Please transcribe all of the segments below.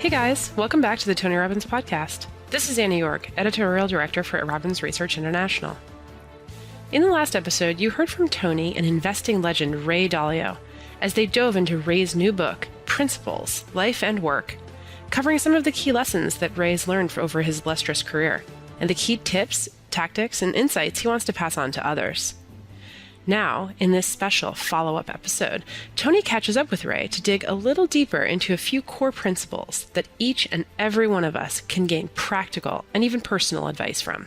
Hey guys, welcome back to the Tony Robbins podcast. This is Annie York, editorial director for Robbins Research International. In the last episode, you heard from Tony and investing legend Ray Dalio as they dove into Ray's new book, Principles, Life and Work, covering some of the key lessons that Ray's learned over his illustrious career and the key tips, tactics, and insights he wants to pass on to others. Now, in this special follow-up episode, Tony catches up with Ray to dig a little deeper into a few core principles that each and every one of us can gain practical and even personal advice from.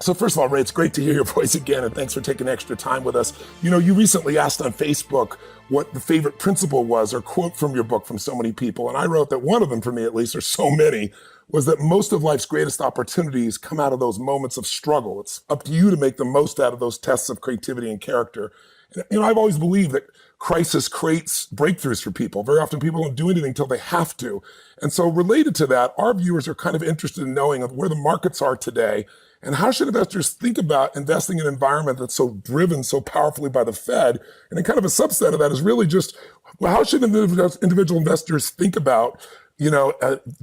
So first of all, Ray, it's great to hear your voice again, and thanks for taking extra time with us. You know, you recently asked on Facebook what the favorite principle was or quote from your book from so many people, and I wrote that one of them, for me at least, or so many, was that most of life's greatest opportunities come out of those moments of struggle. It's up to you to make the most out of those tests of creativity and character. And, you know, I've always believed that crisis creates breakthroughs for people. Very often people don't do anything until they have to. And so related to that, our viewers are kind of interested in knowing of where the markets are today and how should investors think about investing in an environment that's so driven so powerfully by the Fed? And then kind of a subset of that is really just, well, how should individual investors think about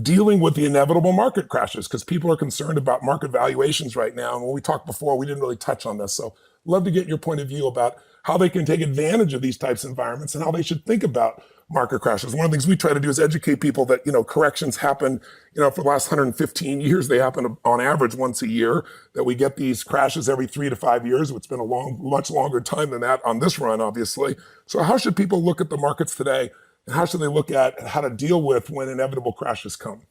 dealing with the inevitable market crashes, because people are concerned about market valuations right now. And when we talked before, we didn't really touch on this. So love to get your point of view about how they can take advantage of these types of environments and how they should think about market crashes. One of the things we try to do is educate people that, corrections happen, for the last 115 years, they happen on average once a year, that we get these crashes every 3 to 5 years. It's been a much longer time than that on this run, obviously. So how should people look at the markets today? And how should they look at how to deal with when inevitable crashes come?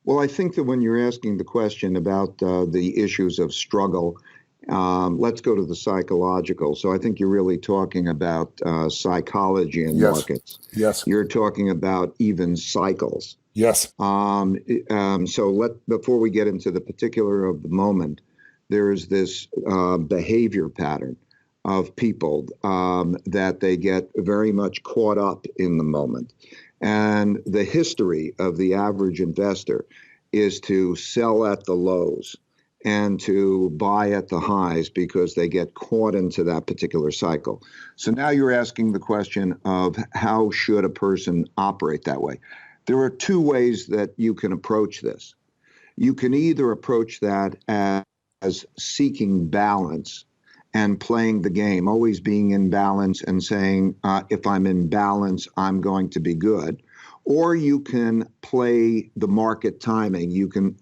Well, I think that when you're asking the question about the issues of struggle, let's go to the psychological. So I think you're really talking about psychology in markets. Yes. You're talking about even cycles. Yes. So before we get into the particular of the moment, there is this behavior pattern of people that they get very much caught up in the moment. And the history of the average investor is to sell at the lows and to buy at the highs because they get caught into that particular cycle. So now you're asking the question of how should a person operate that way? There are two ways that you can approach this. You can either approach that as seeking balance and playing the game, always being in balance and saying, if I'm in balance, I'm going to be good. Or you can play the market timing,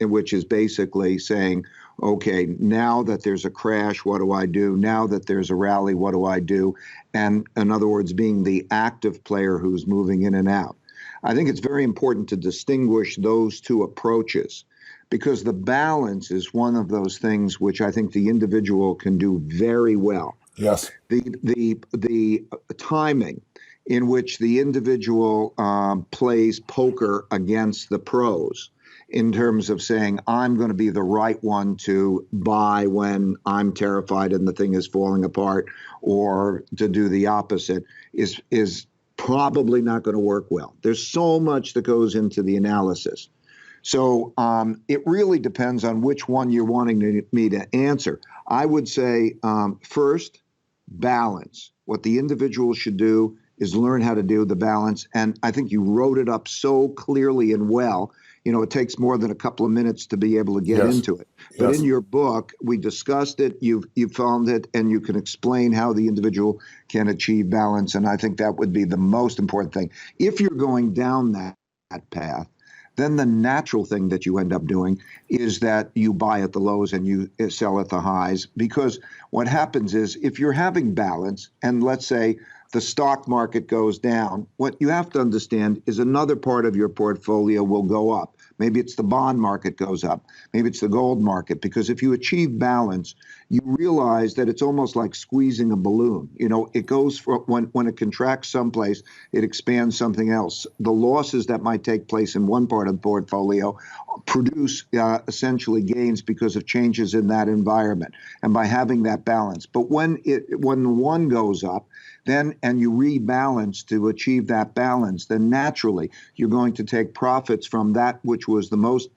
which is basically saying, okay, now that there's a crash, what do I do? Now that there's a rally, what do I do? And in other words, being the active player who's moving in and out. I think it's very important to distinguish those two approaches, because the balance is one of those things which I think the individual can do very well. Yes. The timing in which the individual plays poker against the pros in terms of saying, I'm going to be the right one to buy when I'm terrified and the thing is falling apart, or to do the opposite, is probably not going to work well. There's so much that goes into the analysis. So it really depends on which one you're wanting me to answer. I would say, first, balance. What the individual should do is learn how to do the balance. And I think you wrote it up so clearly and well. It takes more than a couple of minutes to be able to get into it. But in your book, we discussed it, you found it, and you can explain how the individual can achieve balance. And I think that would be the most important thing. If you're going down that path, then the natural thing that you end up doing is that you buy at the lows and you sell at the highs. Because what happens is, if you're having balance, and let's say the stock market goes down, what you have to understand is another part of your portfolio will go up. Maybe it's the bond market goes up. Maybe it's the gold market. Because if you achieve balance, you realize that it's almost like squeezing a balloon. It goes from when it contracts someplace, it expands something else. The losses that might take place in one part of the portfolio produce essentially gains because of changes in that environment, and by having that balance. But when one goes up, and you rebalance to achieve that balance, then naturally you're going to take profits from that which was the most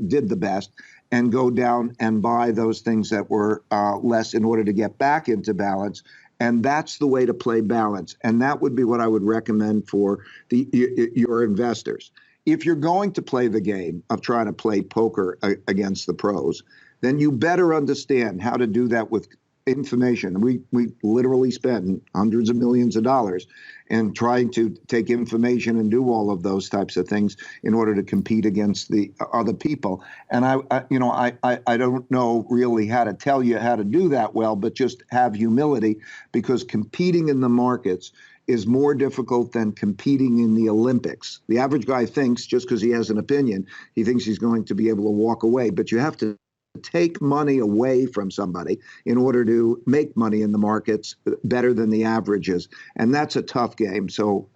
did the best, and go down and buy those things that were less in order to get back into balance And that's the way to play balance. And that would be what I would recommend for your investors. If you're going to play the game of trying to play poker against the pros, then you better understand how to do that with information. We literally spend hundreds of millions of dollars in trying to take information and do all of those types of things in order to compete against the other people. And I don't know really how to tell you how to do that well, but just have humility, because competing in the markets is more difficult than competing in the Olympics. The average guy thinks, just because he has an opinion, he thinks he's going to be able to walk away, but you have to take money away from somebody in order to make money in the markets better than the averages. And that's a tough game. So,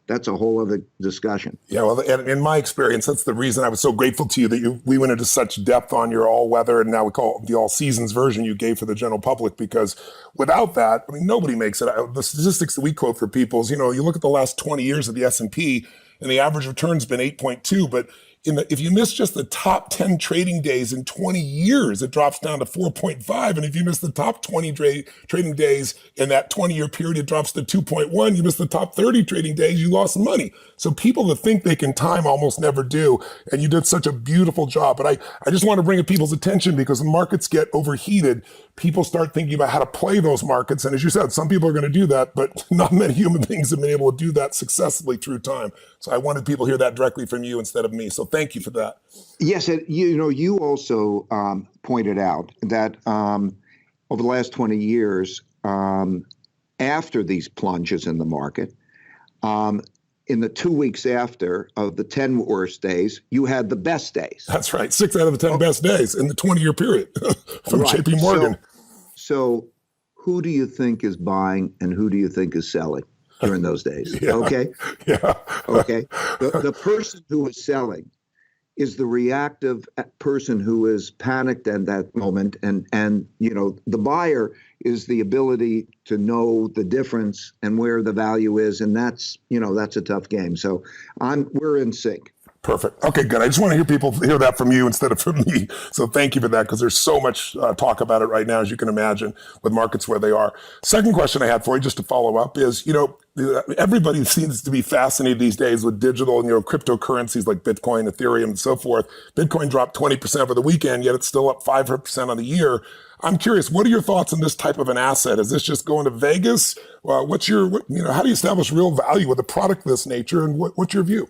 that's a whole other discussion. Yeah, well, in my experience, that's the reason I was so grateful to you that we went into such depth on your all-weather, and now we call it the all-seasons version you gave for the general public, because without that, I mean, nobody makes it. The statistics that we quote for people is, you look at the last 20 years of the S&P, and the average return's been 8.2, but if you miss just the top 10 trading days in 20 years, it drops down to 4.5. And if you miss the top 20 trading days in that 20-year period, it drops to 2.1. You miss the top 30 trading days, you lost money. So people that think they can time almost never do. And you did such a beautiful job. But I just want to bring it people's attention, because when markets get overheated, people start thinking about how to play those markets. And as you said, some people are going to do that, but not many human beings have been able to do that successfully through time. So I wanted people to hear that directly from you instead of me. So thank you for that. Yes, and you also pointed out that over the last 20 years, after these plunges in the market, in the 2 weeks after of the 10 worst days, you had the best days. That's right. 6 out of the 10 best days in the 20-year period from right. JP Morgan. So who do you think is buying and who do you think is selling during those days? Yeah. Okay. Yeah. Okay. The person who is selling is the reactive person who is panicked at that moment. And the buyer is the ability to know the difference and where the value is. And that's a tough game. So we're in sync. Perfect. Okay, good. I just want to hear that from you instead of from me. So thank you for that, because there's so much talk about it right now, as you can imagine, with markets where they are. Second question I had for you, just to follow up, is, everybody seems to be fascinated these days with digital and, cryptocurrencies like Bitcoin, Ethereum, and so forth. Bitcoin dropped 20% over the weekend, yet it's still up 5% on the year. I'm curious, what are your thoughts on this type of an asset? Is this just going to Vegas? How do you establish real value with a product of this nature, and what's your view?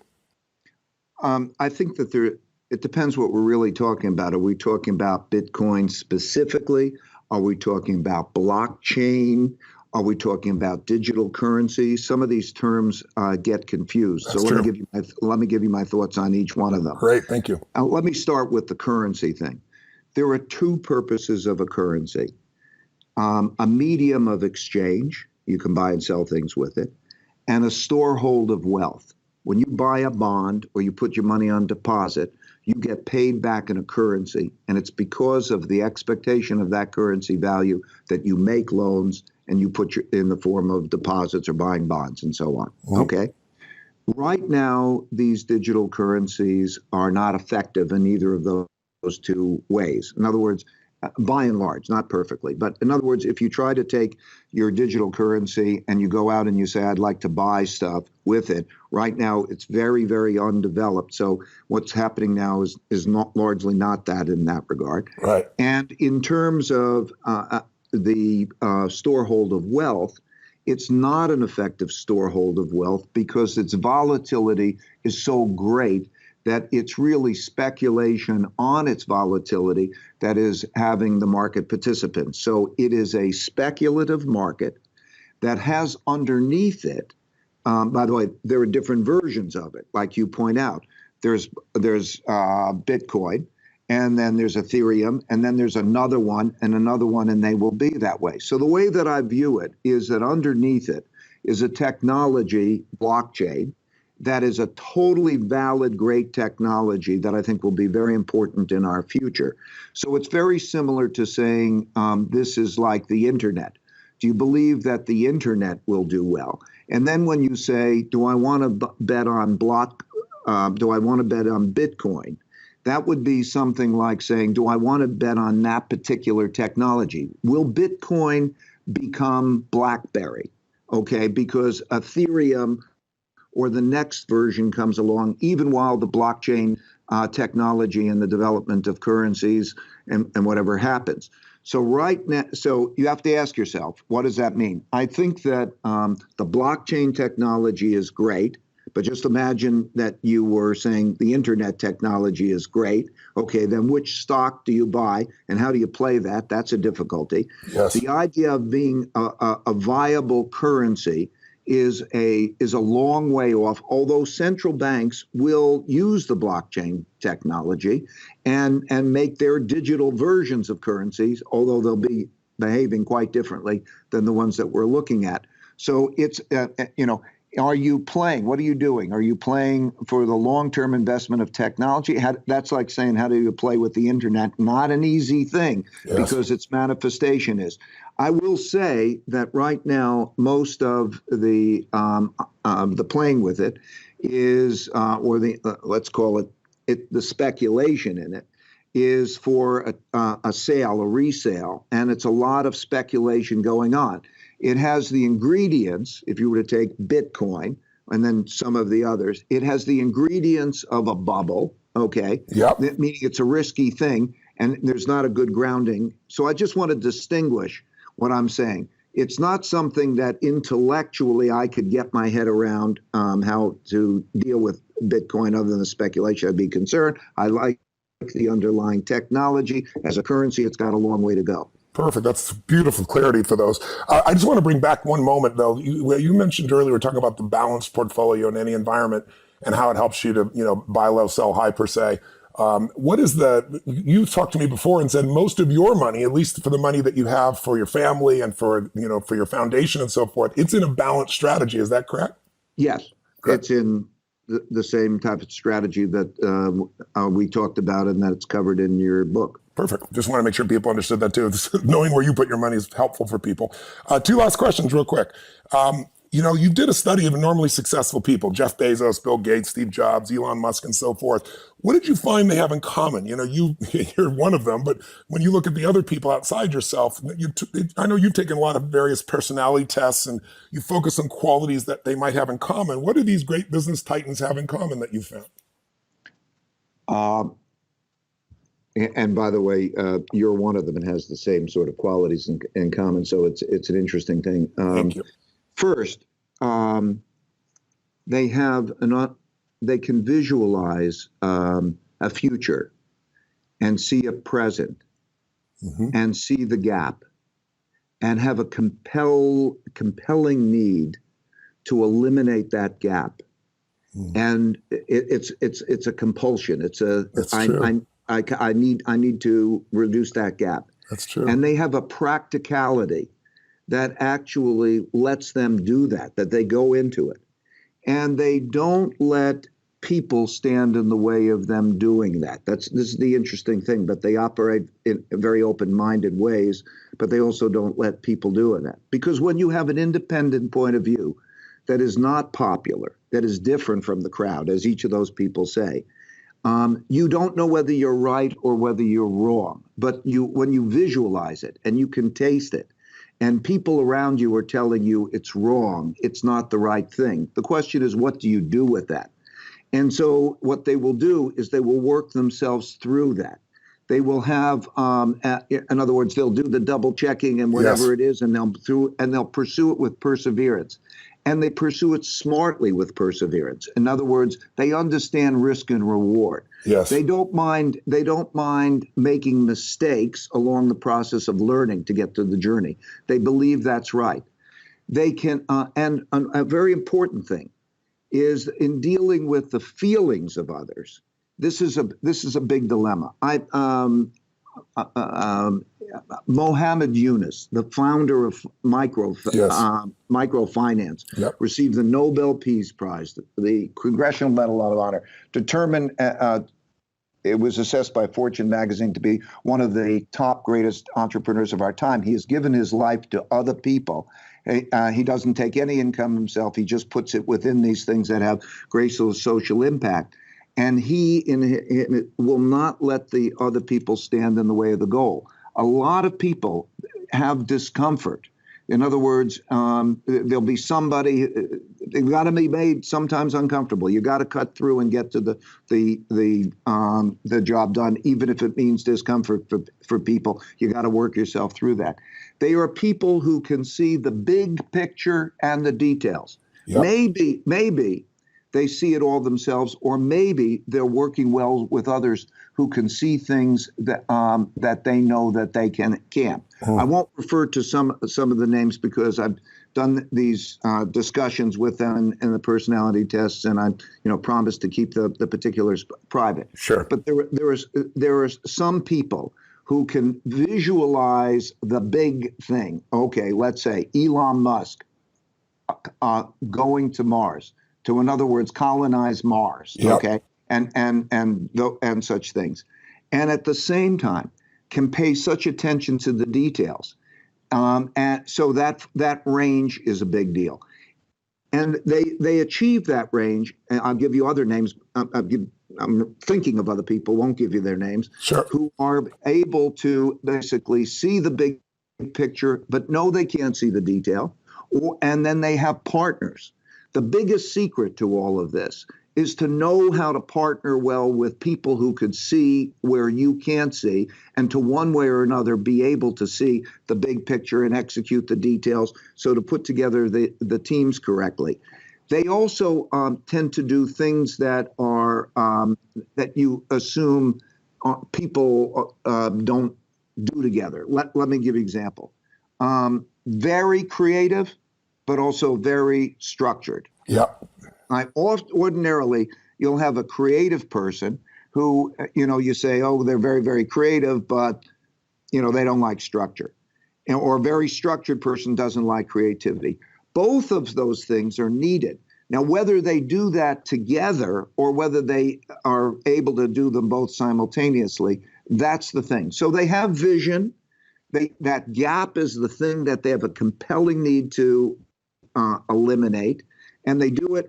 I think that it depends what we're really talking about. Are we talking about Bitcoin specifically? Are we talking about blockchain? Are we talking about digital currency? Some of these terms get confused. That's so true. let me give you my thoughts on each one of them. Great, thank you. Let me start with the currency thing. There are two purposes of a currency: a medium of exchange, you can buy and sell things with it, and a storehold of wealth. When you buy a bond or you put your money on deposit, you get paid back in a currency, and it's because of the expectation of that currency value that you make loans and you put in the form of deposits or buying bonds and so on. Mm-hmm. Okay. Right now, these digital currencies are not effective in either of those two ways. In other words, by and large, not perfectly, but in other words, if you try to take your digital currency and you go out and you say, I'd like to buy stuff with it, right now it's very, very undeveloped. So what's happening now is not largely not that in that regard. Right. And in terms of the storehold of wealth, it's not an effective storehold of wealth because its volatility is so great that it's really speculation on its volatility that is having the market participants. So it is a speculative market that has underneath it, by the way, there are different versions of it. Like you point out, there's Bitcoin, and then there's Ethereum, and then there's another one, and they will be that way. So the way that I view it is that underneath it is a technology, blockchain, that is a totally valid, great technology that I think will be very important in our future. So it's very similar to saying this is like the internet. Do you believe that the internet will do well? And then when you say, do I want to bet on do I want to bet on Bitcoin? That would be something like saying, do I want to bet on that particular technology? Will Bitcoin become BlackBerry, okay? Because Ethereum or the next version comes along, even while the blockchain technology and the development of currencies and whatever happens. So right now, so you have to ask yourself, what does that mean? I think that the blockchain technology is great, but just imagine that you were saying the internet technology is great. Okay, then which stock do you buy and how do you play that? That's a difficulty. Yes. The idea of being a viable currency is a long way off, although central banks will use the blockchain technology and make their digital versions of currencies, although they'll be behaving quite differently than the ones that we're looking at. So it's, are you playing? What are you doing? Are you playing for the long-term investment of technology? That's like saying, how do you play with the internet? Not an easy thing, because its manifestation is. I will say that right now, most of the playing with it is, let's call it the speculation in it, is for a sale, a resale, and it's a lot of speculation going on. It has the ingredients, if you were to take Bitcoin and then some of the others, it has the ingredients of a bubble, okay? Yep. Meaning it's a risky thing and there's not a good grounding. So I just want to distinguish what I'm saying. It's not something that intellectually I could get my head around how to deal with Bitcoin other than the speculation. I'd be concerned. I like the underlying technology. As a currency, it's got a long way to go. Perfect. That's beautiful clarity for those. I just want to bring back one moment, though. You mentioned earlier, we were talking about the balanced portfolio in any environment and how it helps you to, buy low, sell high, per se. You talked to me before and said most of your money, at least for the money that you have for your family and for your foundation and so forth, it's in a balanced strategy. Is that correct? Yes. Correct. It's in the same type of strategy that we talked about and that's covered in your book. Perfect. Just want to make sure people understood that too. Knowing where you put your money is helpful for people. Two last questions real quick. You did a study of enormously successful people, Jeff Bezos, Bill Gates, Steve Jobs, Elon Musk, and so forth. What did you find they have in common? You're one of them, but when you look at the other people outside yourself, I know you've taken a lot of various personality tests and you focus on qualities that they might have in common. What do these great business titans have in common that you found? And by the way, you're one of them and has the same sort of qualities in common. So it's an interesting thing. Thank you. First, they can visualize a future and see a present and see the gap and have a compelling need to eliminate that gap. And it's a compulsion. That's true. I need to reduce that gap. That's true. And they have a practicality that actually lets them do that they go into it. And they don't let people stand in the way of them doing that. This is the interesting thing, but they operate in very open-minded ways, but they also don't let people doing that. Because when you have an independent point of view that is not popular, that is different from the crowd, as each of those people say, you don't know whether you're right or whether you're wrong, but when you visualize it and you can taste it, and people around you are telling you it's wrong, it's not the right thing. The question is, what do you do with that? And so what they will do is they will work themselves through that. They will have, in other words, they'll do the double checking and whatever it is, and they'll pursue it with perseverance. And they pursue it smartly with perseverance. In other words, they understand risk and reward. Yes. They don't mind making mistakes along the process of learning to get to the journey. They believe that's right. They can, and a very important thing is in dealing with the feelings of others. This is a big dilemma. Mohammed Yunus, the founder of microfinance, received the Nobel Peace Prize, the Congressional Medal of Honor, determined. It was assessed by Fortune magazine to be one of the top greatest entrepreneurs of our time. He has given his life to other people. He doesn't take any income himself. He just puts it within these things that have great social impact. And he will not let the other people stand in the way of the goal. A lot of people have discomfort In other words, there'll be somebody. They've got to be made sometimes uncomfortable. You got to cut through and get to the job done, even if it means discomfort for people. You got to work yourself through that. They are people who can see the big picture and the details. Yep. Maybe they see it all themselves, or maybe they're working well with others who can see things that they know that they can't. I won't refer to some of the names because I've done these discussions with them in the personality tests, and I promised to keep the particulars private. Sure. But there are some people who can visualize the big thing. Okay, let's say Elon Musk going to Mars. To, in other words, colonize Mars, yep. Okay, and such things, and at the same time can pay such attention to the details, and so that range is a big deal, and they achieve that range. And I'll give you other names. I'm thinking of other people, won't give you their names, sure. Who are able to basically see the big picture, but no, they can't see the detail, and then they have partners. The biggest secret to all of this is to know how to partner well with people who could see where you can't see, and to one way or another be able to see the big picture and execute the details, so to put together the teams correctly. They also tend to do things that are that you assume people don't do together. Let me give you an example. Very creative, but also very structured. Yeah. Ordinarily, you'll have a creative person who, you say, oh, they're very, very creative, but, they don't like structure. Or a very structured person doesn't like creativity. Both of those things are needed. Now, whether they do that together or whether they are able to do them both simultaneously, that's the thing. So they have vision. That gap is the thing that they have a compelling need to eliminate, and they do it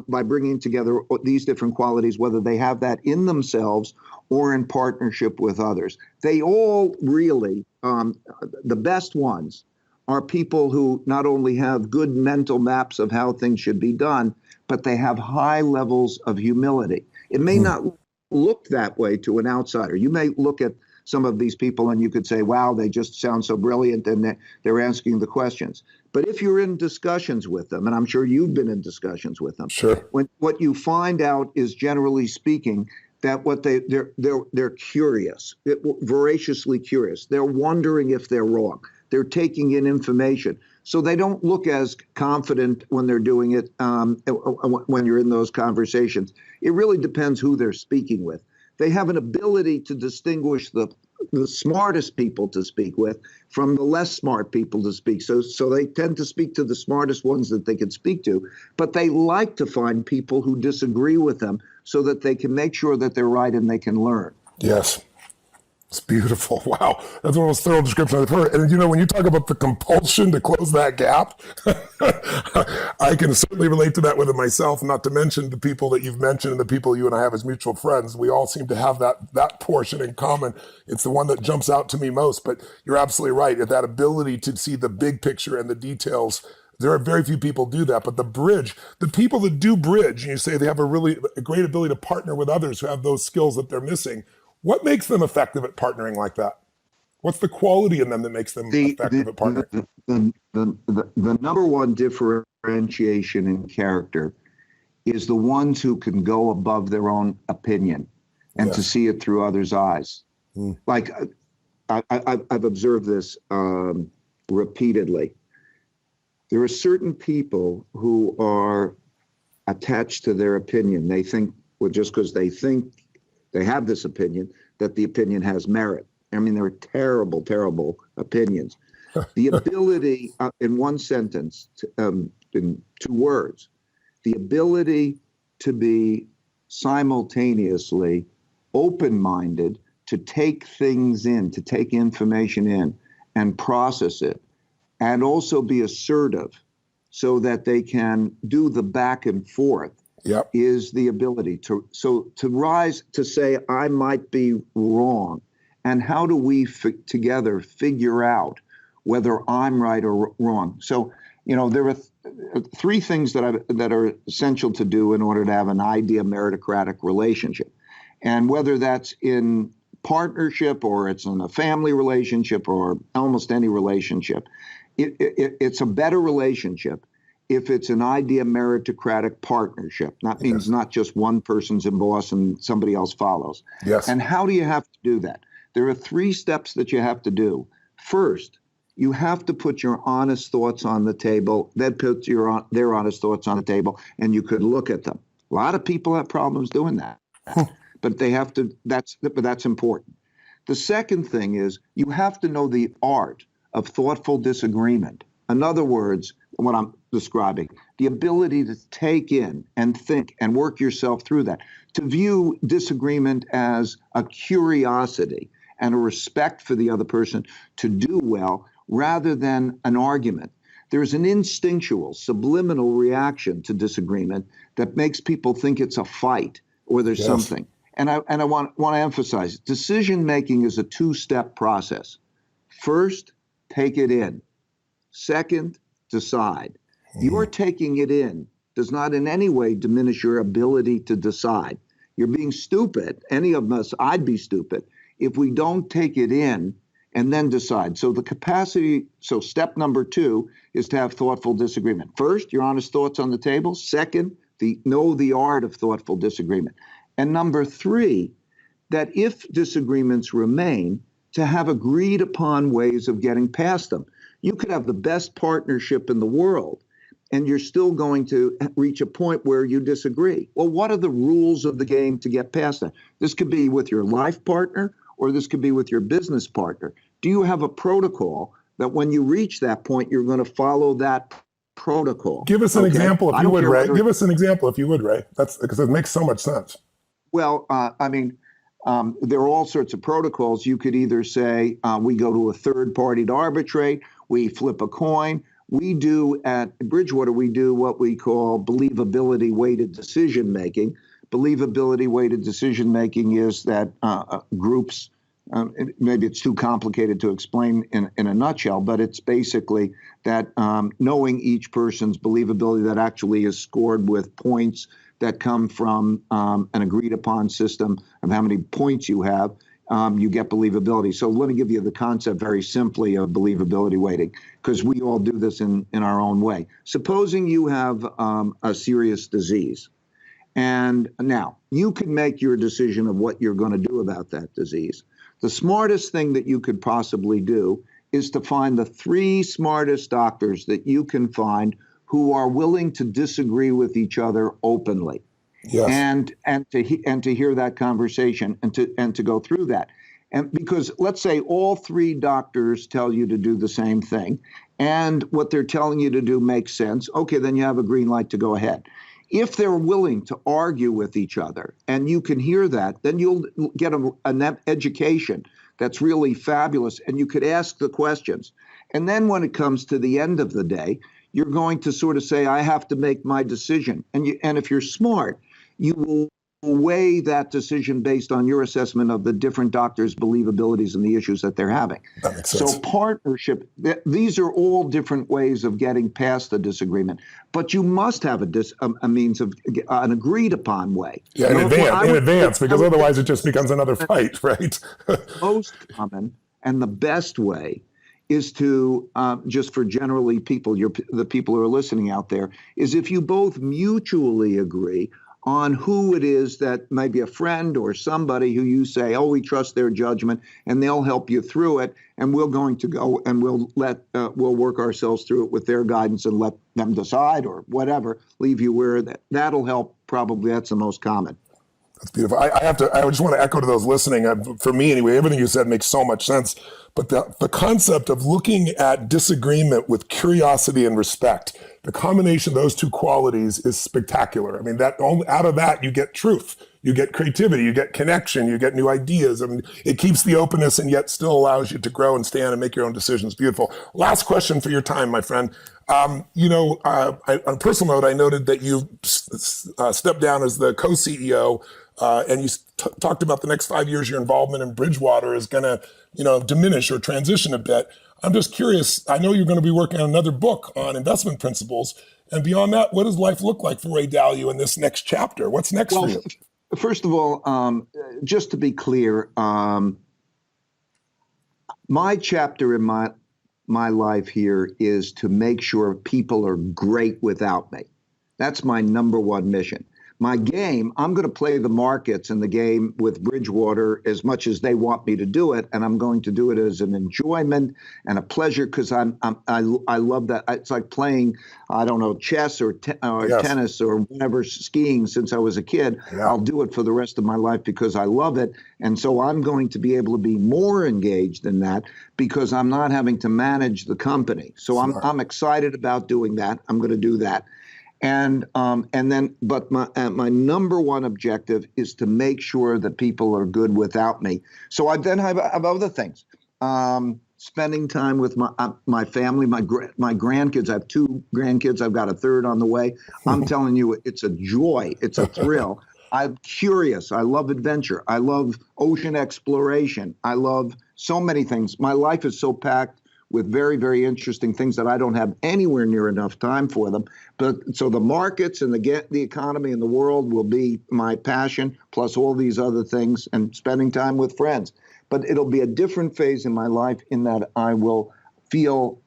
by bringing together these different qualities, whether they have that in themselves or in partnership with others. They all really, the best ones are people who not only have good mental maps of how things should be done, but they have high levels of humility. It may not look that way to an outsider. You may look at some of these people and you could say, wow, they just sound so brilliant, and they're asking the questions. But if you're in discussions with them, and I'm sure you've been in discussions with them, sure. What you find out is, generally speaking, that what they're curious, voraciously curious. They're wondering if they're wrong. They're taking in information. So they don't look as confident when they're doing it, when you're in those conversations. It really depends who they're speaking with. They have an ability to distinguish the smartest people to speak with from the less smart people to speak. So they tend to speak to the smartest ones that they can speak to, but they like to find people who disagree with them so that they can make sure that they're right and they can learn. Yes. It's beautiful. Wow. That's one of the most thorough descriptions I've heard. And when you talk about the compulsion to close that gap, I can certainly relate to that within myself, not to mention the people that you've mentioned and the people you and I have as mutual friends. We all seem to have that portion in common. It's the one that jumps out to me most, but you're absolutely right. That ability to see the big picture and the details, there are very few people do that, but the people that do bridge, and you say they have a great ability to partner with others who have those skills that they're missing. What makes them effective at partnering like that? What's the quality in them that makes them effective at partnering? The number one differentiation in character is the ones who can go above their own opinion and to see it through others' eyes. Like I've observed this repeatedly. There are certain people who are attached to their opinion. They think, well, just because they think they have this opinion, that the opinion has merit. I mean, there are terrible, terrible opinions. The ability, in one sentence, in 2 words, the ability to be simultaneously open-minded, to take things in, to take information in and process it, and also be assertive so that they can do the back and forth. Yep. Is the ability to rise to say, I might be wrong. And how do we together figure out whether I'm right or wrong. So, there are three things that are essential to do in order to have an idea meritocratic relationship. And whether that's in partnership or it's in a family relationship or almost any relationship, it's a better relationship if it's an idea meritocratic partnership. That means not just one person's a boss and somebody else follows. Yes. And how do you have to do that? There are 3 steps that you have to do. First, you have to put your honest thoughts on the table. Then put their honest thoughts on the table, and you could look at them. A lot of people have problems doing that, but they have to. That's important. The second thing is you have to know the art of thoughtful disagreement. In other words, what I'm describing, the ability to take in and think and work yourself through that, to view disagreement as a curiosity and a respect for the other person to do well rather than an argument. There's an instinctual, subliminal reaction to disagreement that makes people think it's a fight or there's something. And I want to emphasize, decision-making is a 2-step process. First, take it in. Second, decide. Your taking it in does not in any way diminish your ability to decide. You're being stupid. Any of us, I'd be stupid, if we don't take it in and then decide. So step number 2 is to have thoughtful disagreement. First, your honest thoughts on the table. Second, know the art of thoughtful disagreement. And number 3, that if disagreements remain, to have agreed upon ways of getting past them. You could have the best partnership in the world, and you're still going to reach a point where you disagree. Well, what are the rules of the game to get past that? This could be with your life partner, or this could be with your business partner. Do you have a protocol that when you reach that point, you're going to follow that protocol? Give us an example, if you would, Ray. Give us an example, if you would, Ray. That's because it makes so much sense. Well, there are all sorts of protocols. You could either say we go to a third party to arbitrate, we flip a coin. We do at Bridgewater, we do what we call believability weighted decision making. Believability weighted decision making is that groups, maybe it's too complicated to explain in a nutshell, but it's basically that knowing each person's believability that actually is scored with points that come from an agreed upon system of how many points you have, you get believability. So let me give you the concept very simply of believability weighting, because we all do this in our own way. Supposing you have a serious disease, and now you can make your decision of what you're going to do about that disease. The smartest thing that you could possibly do is to find the 3 smartest doctors that you can find who are willing to disagree with each other openly. Yes. And to hear that conversation and to go through that. And because let's say all 3 doctors tell you to do the same thing, and what they're telling you to do makes sense, okay, then you have a green light to go ahead. If they're willing to argue with each other and you can hear that, then you'll get an education that's really fabulous, and you could ask the questions. And then when it comes to the end of the day, you're going to sort of say, I have to make my decision. And if you're smart, you will weigh that decision based on your assessment of the different doctors' believabilities and the issues that they're having. That makes sense. So partnership, these are all different ways of getting past the disagreement. But you must have a means of an agreed upon way. Yeah, in advance, because otherwise it just becomes another fight, right? Most common and the best way is to, just for generally people, the people who are listening out there, is if you both mutually agree on who it is that may be a friend or somebody who you say, oh, we trust their judgment and they'll help you through it. And we're going to go and we'll work ourselves through it with their guidance and let them decide or whatever, leave you where that'll help. Probably that's the most common. That's beautiful. I just want to echo to those listening. For me anyway, everything you said makes so much sense. But the concept of looking at disagreement with curiosity and respect, the combination of those 2 qualities is spectacular. I mean, out of that, you get truth, you get creativity, you get connection, you get new ideas. I mean, it keeps the openness and yet still allows you to grow and stand and make your own decisions. Beautiful. Last question for your time, my friend. On a personal note, I noted that you stepped down as the co-CEO and you talked about the next 5 years, your involvement in Bridgewater is going to, diminish or transition a bit. I'm just curious. I know you're going to be working on another book on investment principles. And beyond that, what does life look like for Ray Dalio in this next chapter? What's next for you? First of all, just to be clear, my chapter in my life here is to make sure people are great without me. That's my number one mission. My game, I'm going to play the markets in the game with Bridgewater as much as they want me to do it, and I'm going to do it as an enjoyment and a pleasure because I love that. It's like playing, I don't know, chess or Yes. tennis or whatever, skiing since I was a kid. Yeah. I'll do it for the rest of my life because I love it, and so I'm going to be able to be more engaged in that because I'm not having to manage the company. So I'm excited about doing that. I'm going to do that. And then, but my number one objective is to make sure that people are good without me. So I then have other things, spending time with my family, my grandkids. I have 2 grandkids. I've got a third on the way. I'm telling you, it's a joy. It's a thrill. I'm curious. I love adventure. I love ocean exploration. I love so many things. My life is so packed with very, very interesting things that I don't have anywhere near enough time for them. But so the markets and the economy and the world will be my passion, plus all these other things and spending time with friends. But it'll be a different phase in my life in that I will feel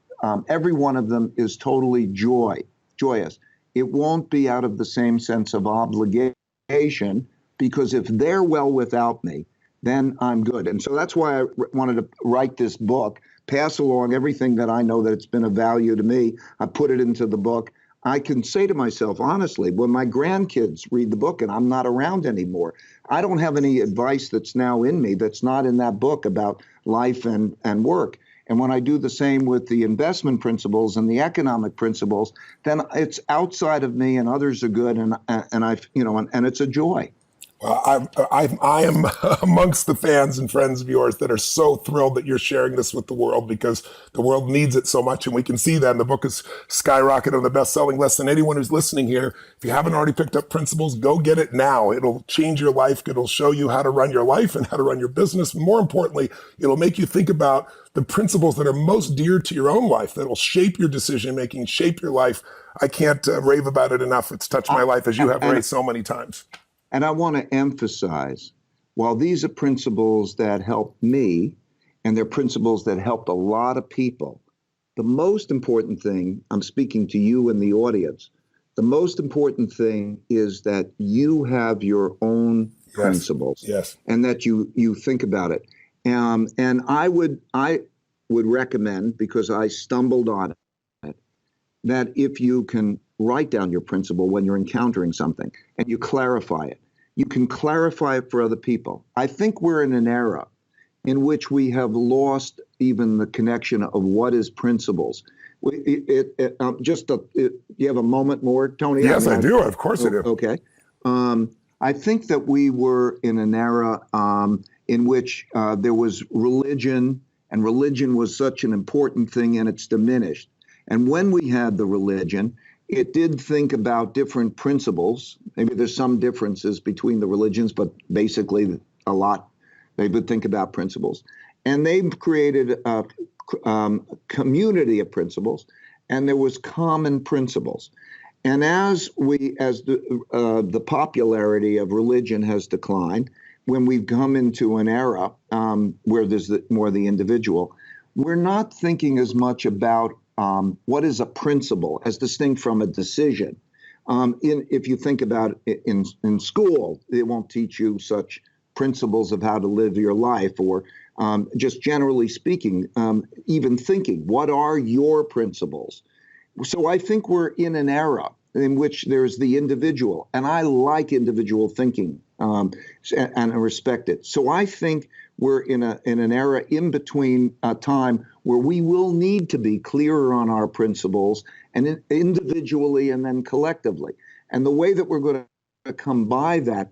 every one of them is totally joyous. It won't be out of the same sense of obligation because if they're well without me, then I'm good. And so that's why I wanted to write this book, pass along everything that I know that it's been of value to me. I put it into the book. I can say to myself, honestly, when my grandkids read the book and I'm not around anymore, I don't have any advice that's now in me that's not in that book about life and work. And when I do the same with the investment principles and the economic principles, then it's outside of me and others are good. And it's a joy. I am amongst the fans and friends of yours that are so thrilled that you're sharing this with the world because the world needs it so much. And we can see that. And the book is skyrocketed on the best-selling list. And anyone who's listening here, if you haven't already picked up Principles, go get it now. It'll change your life. It'll show you how to run your life and how to run your business. More importantly, it'll make you think about the principles that are most dear to your own life, that'll shape your decision-making, shape your life. I can't rave about it enough. It's touched my life as you have, Ray, so many times. And I want to emphasize, while these are principles that help me, and they're principles that helped a lot of people, the most important thing, I'm speaking to you and the audience, the most important thing is that you have your own principles, and that you think about it. And I would recommend, because I stumbled on it, that if you can write down your principle when you're encountering something and you clarify it, you can clarify it for other people. I think we're in an era in which we have lost even the connection of what is principles. You have a moment more, Tony? Yes, I do. Of course I do. Okay. I think that we were in an era in which there was religion, and religion was such an important thing, and it's diminished. And when we had the religion, it did think about different principles. Maybe there's some differences between the religions, but basically a lot. They would think about principles. And they've created a community of principles, and there was common principles. And as the popularity of religion has declined, when we've come into an era where there's more the individual, we're not thinking as much about what is a principle as distinct from a decision. If you think about it in school, they won't teach you such principles of how to live your life, or just generally speaking, even thinking, what are your principles? So I think we're in an era in which there's the individual, and I like individual thinking and I respect it. So I think we're in an era in between time where we will need to be clearer on our principles, and individually and then collectively. And the way that we're going to come by that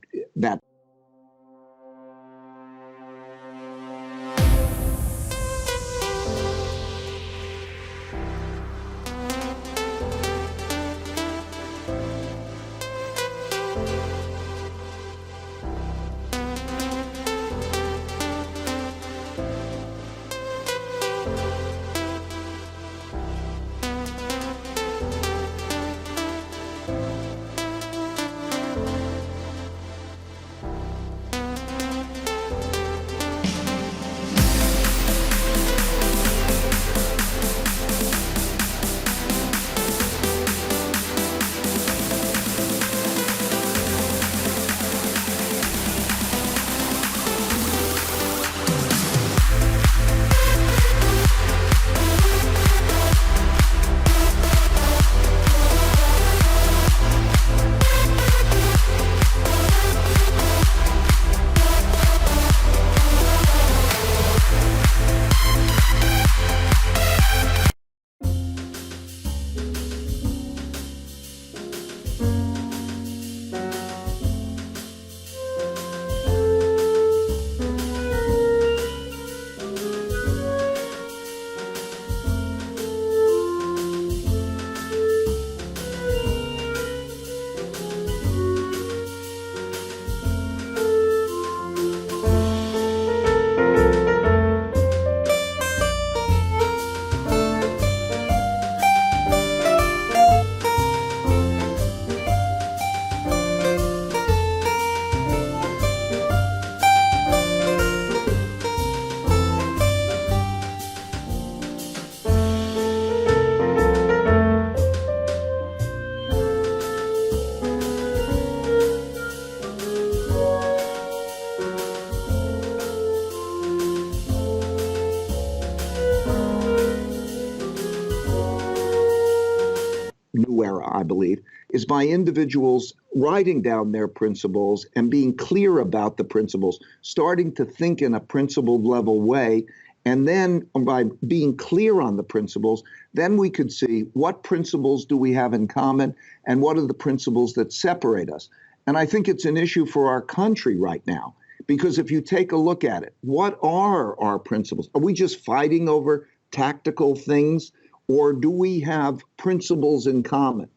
I believe, is by individuals writing down their principles and being clear about the principles, starting to think in a principled level way. And then by being clear on the principles, then we could see what principles do we have in common and what are the principles that separate us. And I think it's an issue for our country right now, because if you take a look at it, what are our principles? Are we just fighting over tactical things, or do we have principles in common?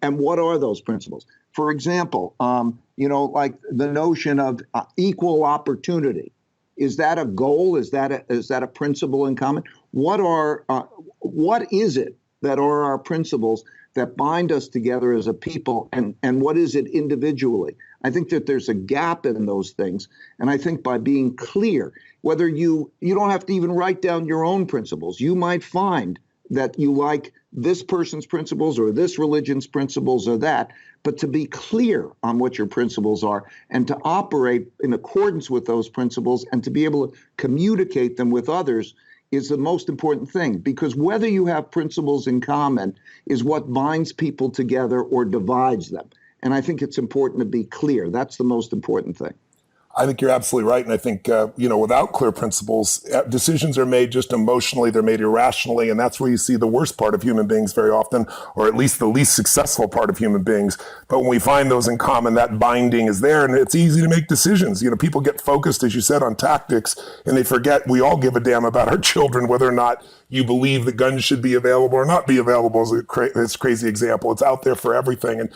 And what are those principles? For example, like the notion of equal opportunity. Is that a goal? Is that a principle in common? What is it that are our principles that bind us together as a people, and what is it individually? I think that there's a gap in those things, and I think by being clear, whether you don't have to even write down your own principles. You might find that you like this person's principles or this religion's principles or that, but to be clear on what your principles are and to operate in accordance with those principles and to be able to communicate them with others is the most important thing, because whether you have principles in common is what binds people together or divides them. And I think it's important to be clear. That's the most important thing. I think you're absolutely right. And I think, without clear principles, decisions are made just emotionally, they're made irrationally. And that's where you see the worst part of human beings very often, or at least the least successful part of human beings. But when we find those in common, that binding is there and it's easy to make decisions. People get focused, as you said, on tactics, and they forget we all give a damn about our children, whether or not you believe the guns should be available or not be available is a crazy example. It's out there for everything. And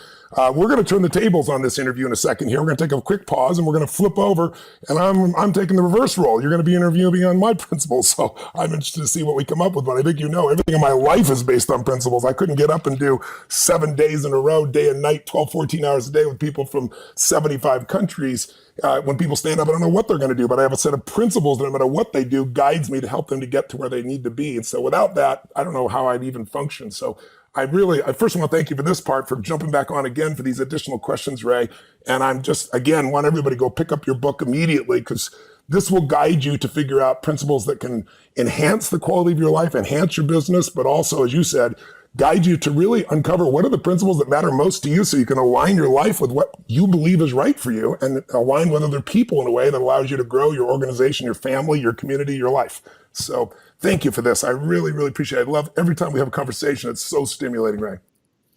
we're going to turn the tables on this interview in a second here. We're going to take a quick pause and we're going to flip over, and I'm taking the reverse role. You're going to be interviewing me on my principles. So I'm interested to see what we come up with. But I think everything in my life is based on principles. I couldn't get up and do 7 days in a row, day and night, 12, 14 hours a day with people from 75 countries. When people stand up, I don't know what they're going to do, but I have a set of principles that no matter what they do, guides me to help them to get to where they need to be. And so without that, I don't know how I'd even function. So I first want to thank you for this part, for jumping back on again for these additional questions, Ray. And I'm just, again, want everybody to go pick up your book immediately, because this will guide you to figure out principles that can enhance the quality of your life, enhance your business, but also, as you said, guide you to really uncover what are the principles that matter most to you, so you can align your life with what you believe is right for you and align with other people in a way that allows you to grow your organization, your family, your community, your life. So thank you for this. I really, really appreciate it. I love every time we have a conversation. It's so stimulating, Ray.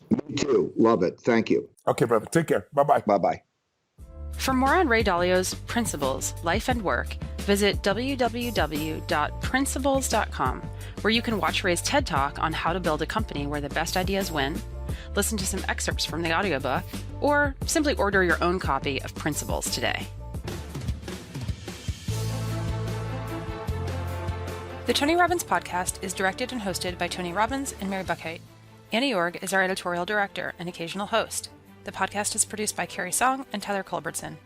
Me too. Love it. Thank you. Okay, brother. Take care. Bye-bye. Bye-bye. For more on Ray Dalio's principles, life, and work, visit www.principles.com, where you can watch Ray's TED Talk on how to build a company where the best ideas win, listen to some excerpts from the audiobook, or simply order your own copy of Principles today. The Tony Robbins Podcast is directed and hosted by Tony Robbins and Mary Buckheit. Annie Org is our editorial director and occasional host. The podcast is produced by Carrie Song and Tyler Culbertson.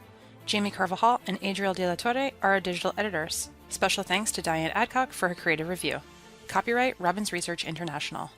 Jamie Carvajal and Adriel De La Torre are our digital editors. Special thanks to Diane Adcock for her creative review. Copyright Robbins Research International.